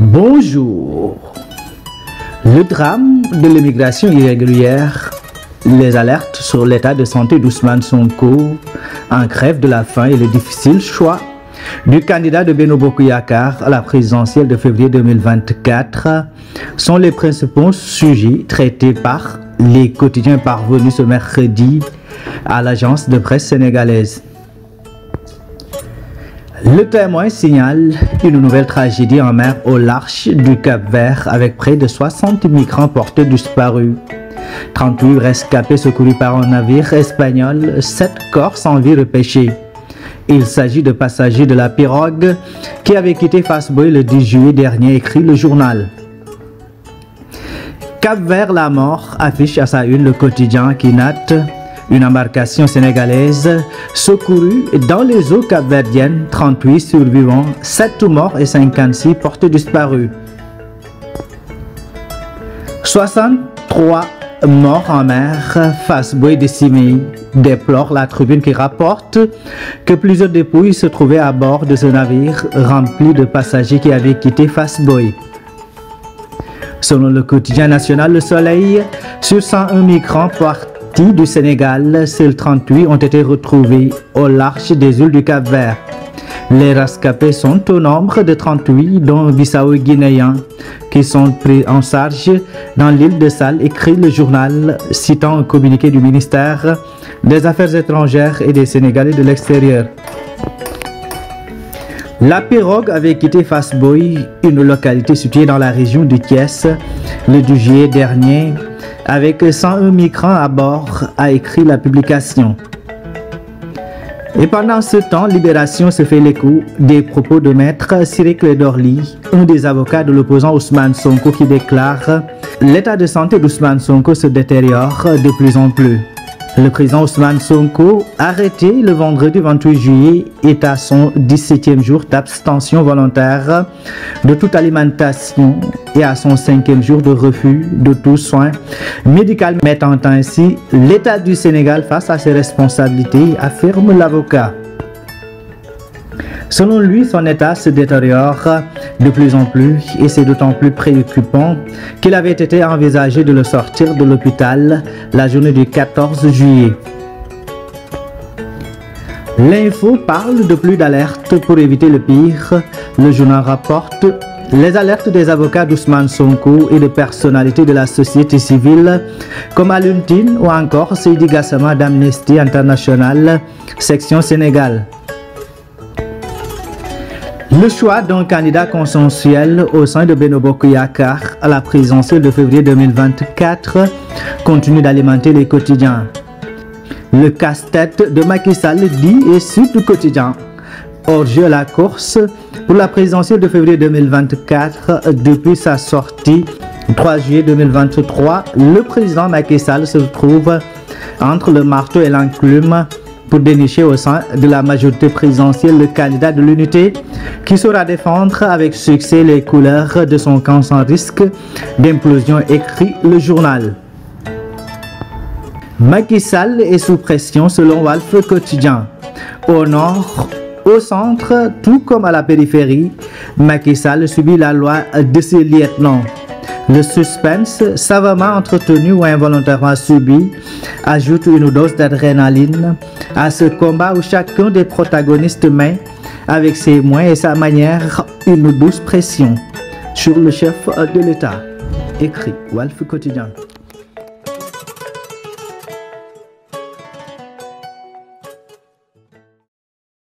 Bonjour. Le drame de l'immigration irrégulière, les alertes sur l'état de santé d'Ousmane Sonko, en grève de la faim et le difficile choix du candidat de Benno Bokk Yakaar à la présidentielle de février 2024 sont les principaux sujets traités par les quotidiens parvenus ce mercredi à l'agence de presse sénégalaise. Le Témoin signale une nouvelle tragédie en mer au large du Cap-Vert avec près de 60 migrants portés disparus. 38 rescapés secourus par un navire espagnol, 7 corps sans vie repêchés. Il s'agit de passagers de la pirogue qui avait quitté Fass-Boye le 10 juillet dernier, écrit le journal. Cap-Vert la mort affiche à sa une le quotidien qui note une embarcation sénégalaise secourue dans les eaux capverdiennes, 38 survivants, 7 morts et 56 portés disparus. 63 morts en mer, Fass-Boye décimé, déplore la tribune qui rapporte que plusieurs dépouilles se trouvaient à bord de ce navire rempli de passagers qui avaient quitté Fass-Boye. Selon le quotidien national Le Soleil, sur 101 migrants partis du Sénégal, seuls 38 ont été retrouvés au large des îles du Cap-Vert. Les rescapés sont au nombre de 38, dont Bissau-Guinéens, qui sont pris en charge dans l'île de Sal, écrit le journal, citant un communiqué du ministère des Affaires étrangères et des Sénégalais de l'extérieur. La pirogue avait quitté Fass-Boye, une localité située dans la région de Thiès, le 10 juillet dernier, avec 101 migrants à bord, a écrit la publication. Et pendant ce temps, Libération se fait l'écho des propos de maître Ciré Clédor-Ly, un des avocats de l'opposant Ousmane Sonko, qui déclare « L'état de santé d'Ousmane Sonko se détériore de plus en plus ». Le président Ousmane Sonko, arrêté le vendredi 28 juillet, est à son 17e jour d'abstention volontaire de toute alimentation et à son 5e jour de refus de tout soin médical, mettant ainsi l'État du Sénégal face à ses responsabilités, affirme l'avocat. Selon lui, son état se détériore de plus en plus et c'est d'autant plus préoccupant qu'il avait été envisagé de le sortir de l'hôpital la journée du 14 juillet. L'info parle de plus d'alertes pour éviter le pire. Le journal rapporte les alertes des avocats d'Ousmane Sonko et de personnalités de la société civile comme Alioune Tine ou encore Seydi Gassama d'Amnesty International, section Sénégal. Le choix d'un candidat consensuel au sein de Benno Bokk Yakaar à la présidentielle de février 2024 continue d'alimenter les quotidiens. Le casse-tête de Macky Sall dit et suit du quotidien. Hors-jeu à la course pour la présidentielle de février 2024 depuis sa sortie 3 juillet 2023, le président Macky Sall se trouve entre le marteau et l'enclume pour dénicher au sein de la majorité présidentielle le candidat de l'unité qui saura défendre avec succès les couleurs de son camp sans risque d'implosion, écrit le journal. Macky Sall est sous pression selon Walf Quotidien. Au nord, au centre, tout comme à la périphérie, Macky Sall subit la loi de ses lieutenants. Le suspense, savamment entretenu ou involontairement subi, ajoute une dose d'adrénaline à ce combat où chacun des protagonistes met, avec ses moyens et sa manière, une douce pression sur le chef de l'État, écrit Walf Quotidien.